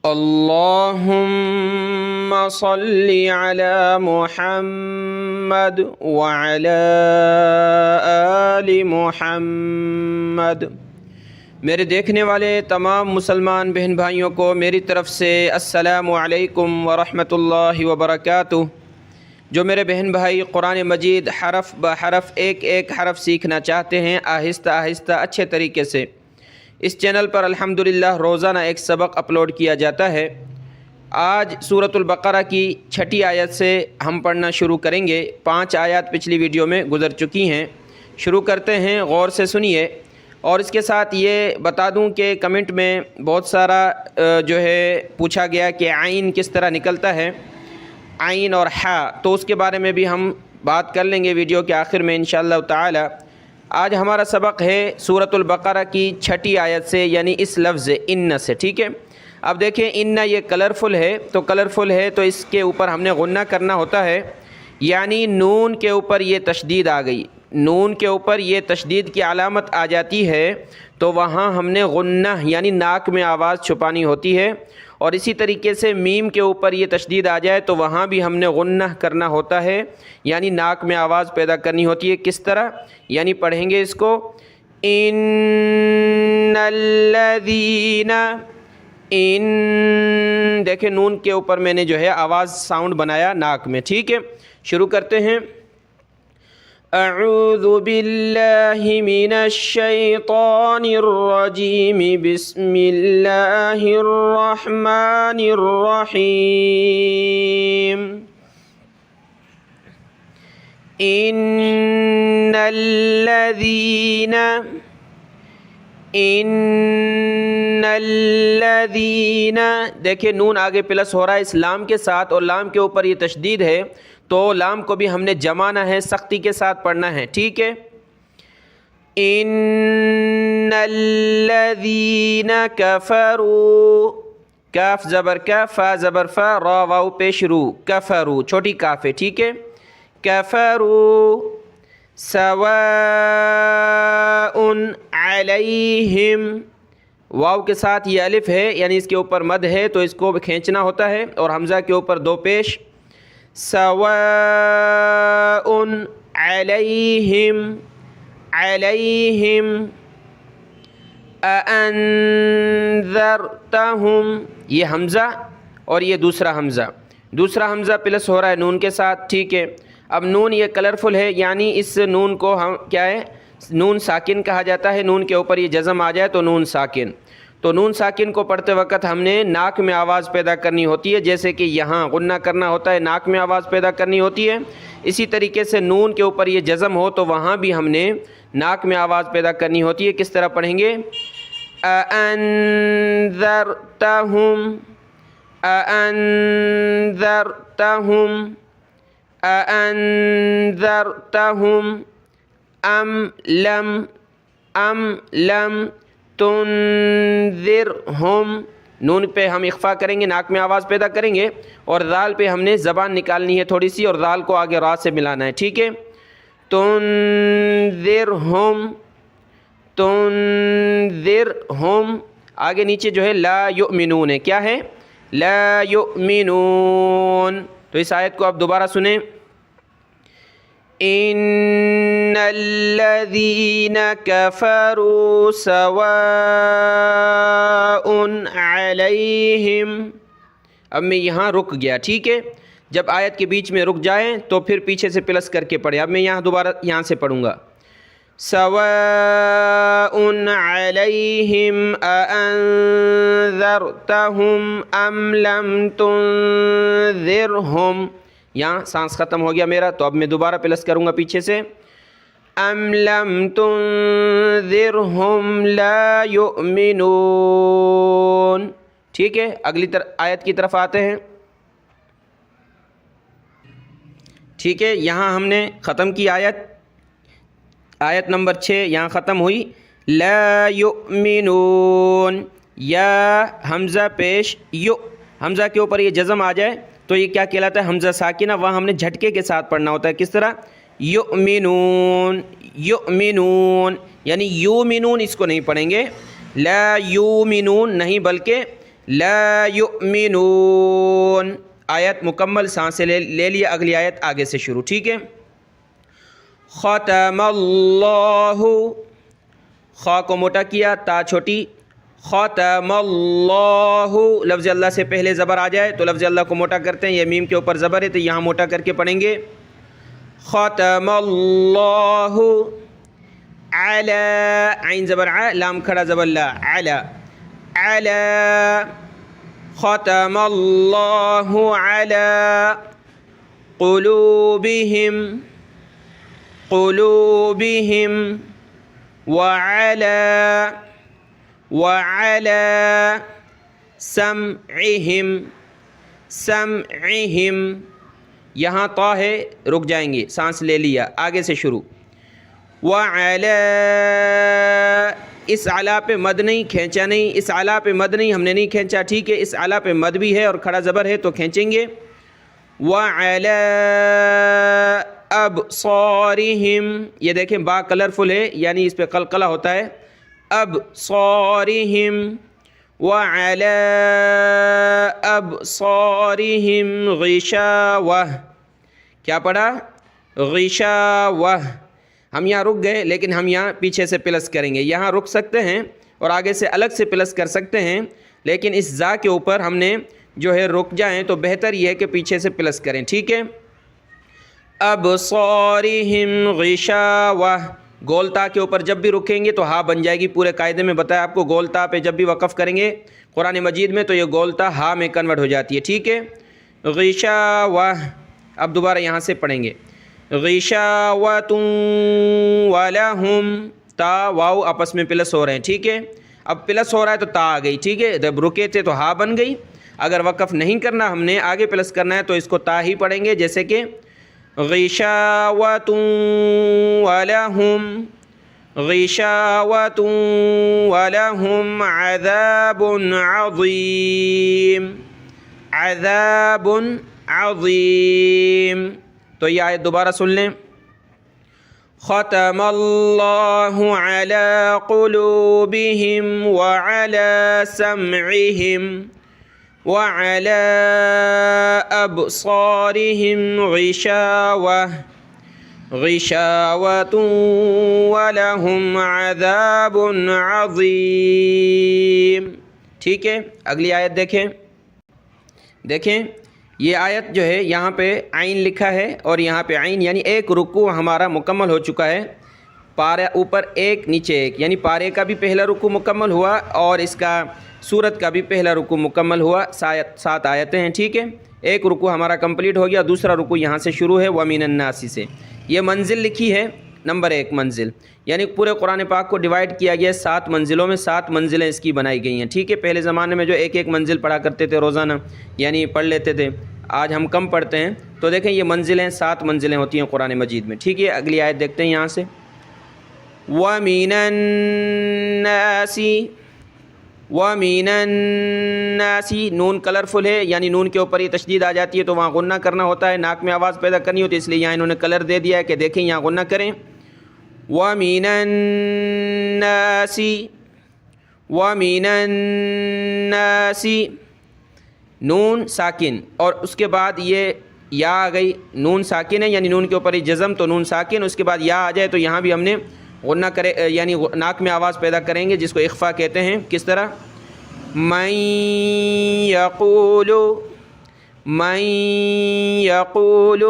اللہم صلی علی محمد وعلی آل محمد۔ میرے دیکھنے والے تمام مسلمان بہن بھائیوں کو میری طرف سے السلام علیکم ورحمۃ اللہ وبرکاتہ۔ جو میرے بہن بھائی قرآن مجید حرف بحرف ایک ایک حرف سیکھنا چاہتے ہیں آہستہ آہستہ اچھے طریقے سے، اس چینل پر الحمدللہ روزانہ ایک سبق اپلوڈ کیا جاتا ہے۔ آج سورۃ البقرہ کی 6 آیت سے ہم پڑھنا شروع کریں گے۔ 5 آیات پچھلی ویڈیو میں گزر چکی ہیں۔ شروع کرتے ہیں، غور سے سنیے۔ اور اس کے ساتھ یہ بتا دوں کہ کمنٹ میں بہت سارا جو ہے پوچھا گیا کہ عین کس طرح نکلتا ہے، عین اور حا، تو اس کے بارے میں بھی ہم بات کر لیں گے ویڈیو کے آخر میں انشاءاللہ تعالی۔ آج ہمارا سبق ہے سورۃ البقرہ کی 6 آیت سے، یعنی اس لفظ ان سے، ٹھیک ہے۔ اب دیکھیں ان یہ کلرفل ہے، تو کلرفل ہے تو اس کے اوپر ہم نے غنہ کرنا ہوتا ہے، یعنی نون کے اوپر یہ تشدید آ گئی، نون کے اوپر یہ تشدید کی علامت آ جاتی ہے تو وہاں ہم نے غنہ یعنی ناک میں آواز چھپانی ہوتی ہے۔ اور اسی طریقے سے میم کے اوپر یہ تشدید آ جائے تو وہاں بھی ہم نے غنہ کرنا ہوتا ہے، یعنی ناک میں آواز پیدا کرنی ہوتی ہے۔ کس طرح؟ یعنی پڑھیں گے اس کو ان الذین، ان، دیکھیں نون کے اوپر میں نے جو ہے آواز ساؤنڈ بنایا ناک میں، ٹھیک ہے۔ شروع کرتے ہیں۔ اعوذ باللہ من الشیطان الرجیم، بسم اللہ الرحمن الرحیم۔ ان الذین، دیکھیں نون آگے پلس ہو رہا ہے اس لام کے ساتھ، اور لام کے اوپر یہ تشدید ہے تو لام کو بھی ہم نے جمانا ہے، سختی کے ساتھ پڑھنا ہے، ٹھیک ہے۔ ان الذین کفروا، کاف زبر کا، فا زبر فا، را واو پیش رو، کفروا چھوٹی کاف ہے، ٹھیک ہے۔ کفروا سواء علیہم، واو کے ساتھ یہ الف ہے یعنی اس کے اوپر مد ہے تو اس کو کھینچنا ہوتا ہے، اور حمزہ کے اوپر 2 پیش، سواء علیہم، علیہم اانذرتہم، یہ حمزہ اور یہ دوسرا حمزہ پلس ہو رہا ہے نون کے ساتھ، ٹھیک ہے۔ اب نون یہ کلرفل ہے، یعنی اس نون کو ہم کیا ہے، نون ساکن کہا جاتا ہے۔ نون کے اوپر یہ جزم آ جائے تو نون ساکن، تو نون ساکن کو پڑھتے وقت ہم نے ناک میں آواز پیدا کرنی ہوتی ہے، جیسے کہ یہاں غنہ کرنا ہوتا ہے، ناک میں آواز پیدا کرنی ہوتی ہے۔ اسی طریقے سے نون کے اوپر یہ جزم ہو تو وہاں بھی ہم نے ناک میں آواز پیدا کرنی ہوتی ہے۔ کس طرح پڑھیں گے؟ اانذرتہم، اانذرتہم، اانذرتہم ام لم تنذرہم، نون پہ ہم اخفا کریں گے، ناک میں آواز پیدا کریں گے، اور ذال پہ ہم نے زبان نکالنی ہے تھوڑی سی، اور ذال کو آگے را سے ملانا ہے، ٹھیک ہے۔ تنذرہم آگے نیچے جو ہے لا یؤمنون ہے، کیا ہے؟ لا یؤمنون۔ تو اس آیت کو آپ دوبارہ سنیں۔ ان الذین کفروا سواء علیہم، اب میں یہاں رک گیا، ٹھیک ہے۔ جب آیت کے بیچ میں رک جائیں تو پھر پیچھے سے پلس کر کے پڑھیں۔ اب میں یہاں دوبارہ یہاں سے پڑھوں گا، سواء علیہم اانذرتہم ام لم تنذرہم، یہاں سانس ختم ہو گیا میرا، تو اب میں دوبارہ پلس کروں گا پیچھے سے، ام لم تنذرہم لا یؤمنون، ٹھیک ہے۔ اگلی آیت کی طرف آتے ہیں، ٹھیک ہے۔ یہاں ہم نے ختم کی آیت نمبر 6 یہاں ختم ہوئی، لا یؤمنون، یا حمزہ پیش یو، حمزہ کے اوپر یہ جزم آ جائے تو یہ کیا کہلاتا ہے؟ حمزہ ساکنہ، وہاں ہم نے جھٹکے کے ساتھ پڑھنا ہوتا ہے۔ کس طرح؟ یؤمنون، یؤمنون، یعنی یومنون اس کو نہیں پڑھیں گے، لا یومنون نہیں، بلکہ لا یؤمنون. آیت مکمل سانسیں لے لیا. اگلی آیت آگے سے شروع. ٹھیک ہے. ختم اللہ، خا کو موٹا کیا، تا چھوٹی. ختم اللہ، لفظ اللہ سے پہلے زبر آ جائے تو لفظ اللہ کو موٹا کرتے ہیں. یہ میم کے اوپر زبر ہے تو یہاں موٹا کر کے پڑھیں گے. ختم اللہ علی، عین زبر ع، لام کھڑا زبر لا، علی علی. ختم اللہ علی قلوبہم، قلوبہم وعلی سمعہم، سمعہم. یہاں طا ہے، رک جائیں گے، سانس لے لیا. آگے سے شروع. وعلی، اس علا پہ مد نہیں، کھینچا نہیں. اس علا پہ مد نہیں، ہم نے نہیں کھینچا. ٹھیک ہے. اس علا پہ مد بھی ہے اور کھڑا زبر ہے تو کھینچیں گے. وعلی ابصارہم، یہ دیکھیں با کلرفل ہے یعنی اس پہ قلقلہ ہوتا ہے. ابصارہم، وعلی ابصارہم غشاوہ. کیا پڑھا؟ غشاوہ. ہم یہاں رک گئے لیکن ہم یہاں پیچھے سے پلس کریں گے. یہاں رک سکتے ہیں اور آگے سے الگ سے پلس کر سکتے ہیں، لیکن اس زا کے اوپر ہم نے جو ہے رک جائیں تو بہتر یہ ہے کہ پیچھے سے پلس کریں. ٹھیک ہے. ابصارہم غشاوہ، گول تا کے اوپر جب بھی رکیں گے تو ہا بن جائے گی. پورے قاعدے میں بتایا آپ کو، گول تا پہ جب بھی وقف کریں گے قرآن مجید میں تو یہ گول تا ہا میں کنورٹ ہو جاتی ہے. ٹھیک ہے. غشاوہ. اب دوبارہ یہاں سے پڑھیں گے. غشاوۃ ولہم، تا واو آپس میں پلس ہو رہے ہیں. ٹھیک ہے. اب پلس ہو رہا ہے تو تا آ گئی. ٹھیک ہے. جب رکے تھے تو ہا بن گئی. اگر وقف نہیں کرنا ہم نے، آگے پلس کرنا ہے تو اس کو تا ہی پڑھیں گے. جیسے کہ غشاوۃ ولہم، غشاوۃ ولہم عذاب عظیم، عذاب عظیم. تو یہ آیت دوبارہ سن لیں. ختم اللہ علی قلوبہم وعلی سمعہم وعلی ابصارہم غشاوہ، غشاوۃ ولہم عذاب عظیم. ٹھیک ہے. اگلی آیت دیکھیں. دیکھیں یہ آیت جو ہے یہاں پہ عین لکھا ہے اور یہاں پہ عین یعنی ایک رکوع ہمارا مکمل ہو چکا ہے. پارے اوپر ایک نیچے ایک، یعنی پارے کا بھی پہلا رکوع مکمل ہوا اور اس کا سورت کا بھی پہلا رکوع مکمل ہوا. 7 آیتیں ہیں. ٹھیک ہے. ایک رکوع ہمارا کمپلیٹ ہو گیا. دوسرا رکوع یہاں سے شروع ہے وَمِنَ النَّاسِ سے. یہ منزل لکھی ہے نمبر 1 منزل، یعنی پورے قرآن پاک کو ڈیوائڈ کیا گیا 7 منزلوں میں. 7 منزلیں اس کی بنائی گئی ہیں. ٹھیک ہے. پہلے زمانے میں جو ایک منزل پڑھا کرتے تھے روزانہ، یعنی پڑھ لیتے تھے. آج ہم کم پڑھتے ہیں تو دیکھیں یہ منزلیں 7 منزلیں ہوتی ہیں قرآن مجید میں. ٹھیک ہے. اگلی آیت دیکھتے ہیں یہاں سے. وَمِنَ النَّاسِ، وَمِنَ النَّاسِ، نون کلرفل ہے یعنی نون کے اوپر یہ تشدید آ جاتی ہے تو وہاں غنہ کرنا ہوتا ہے، ناک میں آواز پیدا کرنی ہوتی ہے، اس لیے یہاں انہوں نے کلر دے دیا ہے کہ دیکھیں یہاں غنہ کریں. وَمِنَ النَّاسِ، وَمِنَ النَّاسِ، نون ساکن اور اس کے بعد یہ یا آ گئی. نون ساکن ہے یعنی نون کے اوپر ہی جزم تو نون ساکن، اس کے بعد یا آ جائے تو یہاں بھی ہم نے غنہ کرے یعنی ناک میں آواز پیدا کریں گے، جس کو اخفا کہتے ہیں. کس طرح؟ من یقول، من یقول،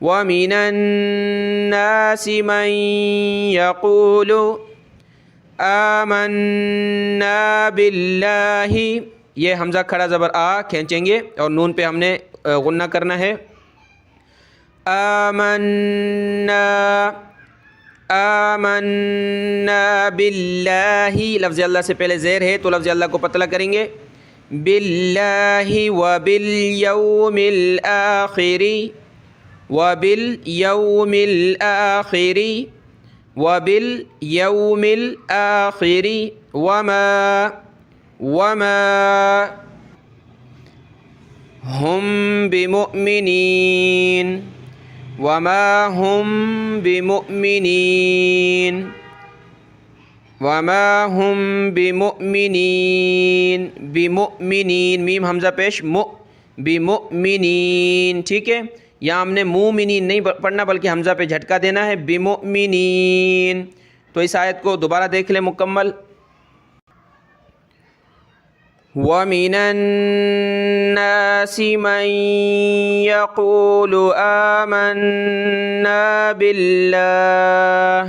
ومن الناس من یقول آمنا باللہ. یہ حمزہ کھڑا زبر آ کھینچیں گے اور نون پہ ہم نے غنہ کرنا ہے. آمنا، آمنا باللہ، لفظ اللہ سے پہلے زیر ہے تو لفظ اللہ کو پتلا کریں گے. باللہ وبالیوم الآخر، وبالیوم الآخر، وبالیوم الآخر، وما ہم بمؤمنین، وما ہم بمؤمنین، وما هم بمؤمنین، بمؤمنین میم حمزہ پیش بمؤمنین، ٹھیک ہے، یہاں ہم نے مومنین نہیں پڑھنا بلکہ حمزہ پہ جھٹکا دینا ہے، بمؤمنین۔ تو اس آیت کو دوبارہ دیکھ لیں مکمل۔ وَمِنَ النَّاسِ مَن يَقُولُ آمَنَّا بِاللَّهِ،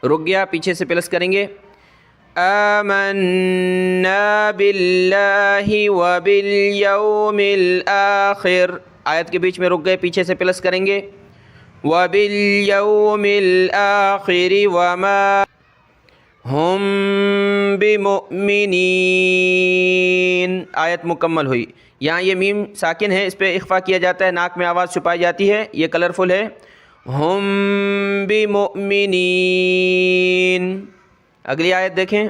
رک گیا، پیچھے سے پلس کریں گے، آمَنَّا بِاللَّهِ وَبِالْيَوْمِ الْآخِرِ، آیت کے بیچ میں رک گئے، پیچھے سے پلس کریں گے، وَبِالْيَوْمِ الْآخِرِ وَمَا ہم بمؤمنین، آیت مکمل ہوئی۔ یہاں یہ میم ساکن ہے، اس پہ اخفا کیا جاتا ہے، ناک میں آواز چھپائی جاتی ہے، یہ کلرفل ہے، ہم بمؤمنین۔ اگلی آیت دیکھیں،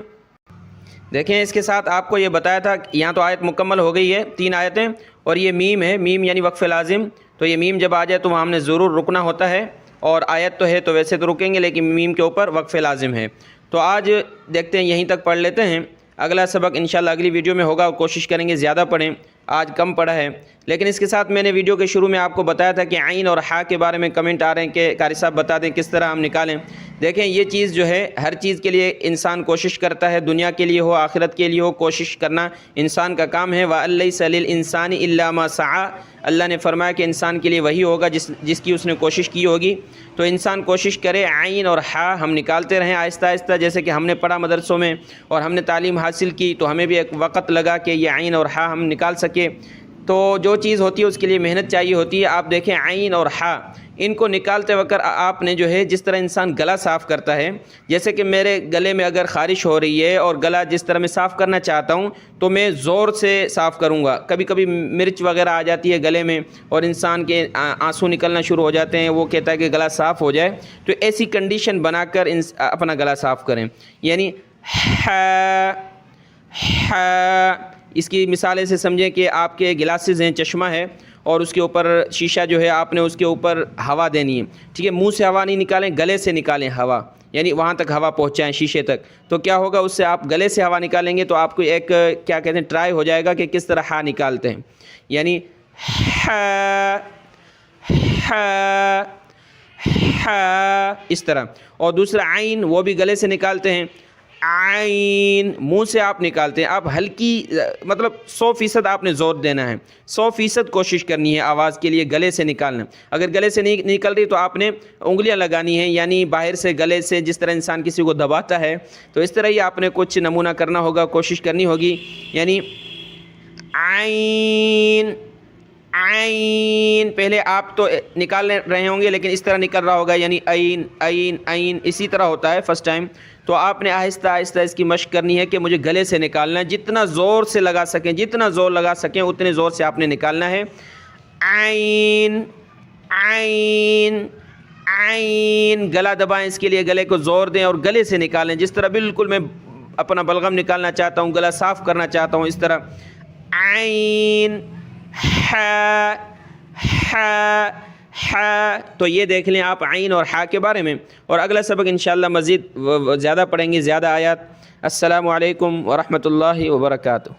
اس کے ساتھ آپ کو یہ بتایا تھا، یہاں تو آیت مکمل ہو گئی ہے، 3 آیتیں، اور یہ میم ہے، میم یعنی وقف لازم، تو یہ میم جب آ جائے تو وہاں ہم نے ضرور رکنا ہوتا ہے، اور آیت تو ہے تو ویسے تو رکیں گے لیکن میم کے اوپر وقف لازم ہے۔ تو آج دیکھتے ہیں، یہیں تک پڑھ لیتے ہیں، اگلا سبق انشاءاللہ اگلی ویڈیو میں ہوگا، کوشش کریں گے زیادہ پڑھیں، آج کم پڑھا ہے۔ لیکن اس کے ساتھ میں نے ویڈیو کے شروع میں آپ کو بتایا تھا کہ عین اور حا کے بارے میں کمنٹ آ رہے ہیں کہ قاری صاحب بتا دیں کس طرح ہم نکالیں۔ دیکھیں یہ چیز جو ہے ہر چیز کے لیے انسان کوشش کرتا ہے، دنیا کے لیے ہو آخرت کے لیے ہو، کوشش کرنا انسان کا کام ہے۔ وَأَلَّيْسَ لِلْإِنسَانِ إِلَّا مَا سَعَىٰ، اللہ نے فرمایا کہ انسان کے لیے وہی ہوگا جس کی اس نے کوشش کی ہوگی، تو انسان کوشش کرے عین اور حا ہم نکالتے رہیں آہستہ آہستہ، جیسے کہ ہم نے پڑھا مدرسوں میں اور ہم نے تعلیم حاصل کی تو ہمیں بھی ایک وقت لگا کہ یہ عین اور حا ہم نکال سکے۔ تو جو چیز ہوتی ہے اس کے لیے محنت چاہیے ہوتی ہے۔ آپ دیکھیں عین اور حا ان کو نکالتے وقت آپ نے جو ہے جس طرح انسان گلا صاف کرتا ہے، جیسے کہ میرے گلے میں اگر خارش ہو رہی ہے اور گلا جس طرح میں صاف کرنا چاہتا ہوں تو میں زور سے صاف کروں گا، کبھی کبھی مرچ وغیرہ آ جاتی ہے گلے میں اور انسان کے آنسو نکلنا شروع ہو جاتے ہیں، وہ کہتا ہے کہ گلا صاف ہو جائے، تو ایسی کنڈیشن بنا کر اپنا گلا صاف کریں، یعنی اس کی مثال سے سمجھیں کہ آپ کے گلاسز ہیں، چشمہ ہے اور اس کے اوپر شیشہ جو ہے آپ نے اس کے اوپر ہوا دینی ہے، ٹھیک ہے، منہ سے ہوا نہیں نکالیں، گلے سے نکالیں ہوا، یعنی وہاں تک ہوا پہنچائیں شیشے تک، تو کیا ہوگا اس سے آپ گلے سے ہوا نکالیں گے تو آپ کو ایک کیا کہتے ہیں ٹرائی ہو جائے گا کہ کس طرح ہا نکالتے ہیں، یعنی اس طرح۔ اور دوسرا عین، وہ بھی گلے سے نکالتے ہیں، عین منہ سے آپ نکالتے ہیں، آپ ہلکی مطلب 100% آپ نے زور دینا ہے، 100% کوشش کرنی ہے آواز کے لیے گلے سے نکالنا۔ اگر گلے سے نہیں نکل رہی تو آپ نے انگلیاں لگانی ہیں، یعنی باہر سے گلے سے جس طرح انسان کسی کو دباتا ہے تو اس طرح ہی آپ نے کچھ نمونہ کرنا ہوگا، کوشش کرنی ہوگی، یعنی عین عین پہلے آپ تو نکال رہے ہوں گے لیکن اس طرح نکل رہا ہوگا، یعنی عین عین عین، اسی طرح ہوتا ہے فرسٹ ٹائم، تو آپ نے آہستہ آہستہ اس کی مشق کرنی ہے کہ مجھے گلے سے نکالنا ہے، جتنا زور سے لگا سکیں، جتنا زور لگا سکیں اتنے زور سے آپ نے نکالنا ہے، عین عین عین، گلا دبائیں، اس کے لیے گلے کو زور دیں اور گلے سے نکالیں، جس طرح بالکل میں اپنا بلغم نکالنا چاہتا ہوں، گلا صاف کرنا چاہتا ہوں، اس طرح عین حا حا حا۔ تو یہ دیکھ لیں آپ عین اور حا کے بارے میں، اور اگلا سبق انشاءاللہ مزید زیادہ پڑھیں گے، زیادہ آیات۔ السلام علیکم ورحمۃ اللہ وبرکاتہ۔